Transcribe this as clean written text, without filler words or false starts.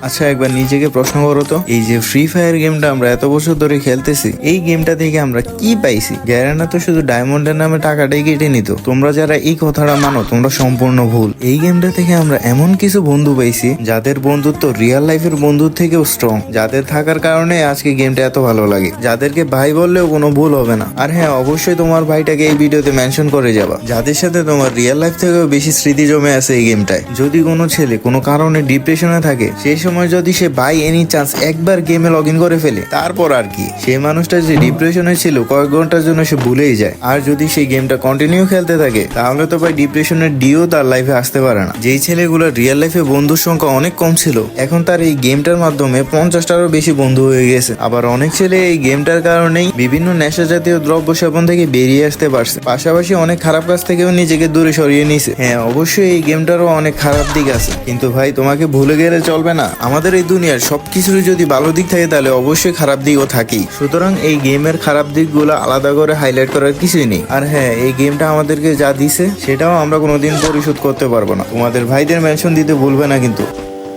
আচ্ছা একবার নিজেকে প্রশ্ন করো তো, এই যে ফ্রি ফায়ার গেমটা আমরা এত বছর ধরে খেলতেছি, এই গেমটা থেকে আমরা কি পাইছি? গ্যারেনা তো শুধু ডায়মন্ডের নামে টাকাটাই কেটে নিত। তোমরা যারা এই কথাটা মানো তোমরা সম্পূর্ণ ভুল। এই গেমটা থেকে আমরা এমন কিছু বন্ধু পাইছি যাদের বন্ধুত্ব রিয়েল লাইফের বন্ধুর থেকেও স্ট্রং, যাদের থাকার কারণে আজকে গেমটা এত ভালো লাগে, যাদেরকে ভাই বললেও কোনো ভুল হবে না। আর হ্যাঁ, অবশ্যই তোমার ভাইটাকে এই ভিডিওতে মেনশন করে যাবা, যাদের সাথে তোমার রিয়েল লাইফ থেকেও বেশি স্মৃতি জমে আছে এই গেমটায়। যদি কোনো ছেলে কোনো কারণে ডিপ্রেশনে থাকে, সেই সময় যদি সে বাই এনি চান্স একবার গেমে লগ ইন করে ফেলে, তারপর আর কি সেই মানুষটা যে ডিপ্রেশনে ছিল কয়েক ঘন্টার জন্য সে ভুলেই যায়। আর যদি সেই গেমটা কন্টিনিউ খেলতে থাকে, তাহলে তো ভাই ডিপ্রেশনের ডিও তার লাইফে আসতে পারে না। যেই ছেলেগুলো রিয়েল লাইফে বন্ধুর সংখ্যা অনেক কম ছিল, এখন তার এই গেমটার মাধ্যমে 50টারও বেশি বন্ধু হয়ে গেছে। আবার অনেক ছেলে এই গেমটার কারণেই বিভিন্ন নেশা জাতীয় দ্রব্য সেবন থেকে বেরিয়ে আসতে পারছে, পাশাপাশি অনেক খারাপ কাজ থেকেও নিজেকে দূরে সরিয়ে নিছে। হ্যাঁ, অবশ্যই এই গেমটারও অনেক খারাপ দিক আছে, কিন্তু ভাই তোমাকে ভুলে গেলে চলবে না, আমাদের এই দুনিয়ার সবকিছুর যদি ভালো দিক থাকে তাহলে অবশ্যই খারাপ দিকও থাকেই। সুতরাং এই গেমের খারাপ দিকগুলো আলাদা করে হাইলাইট করার কিছুই নেই। আর হ্যাঁ, এই গেমটা আমাদেরকে যা দিছে সেটাও আমরা কোনোদিন পরিশোধ করতে পারবো না। তোমাদের ভাইদের মেনশন দিতে ভুলবে না কিন্তু।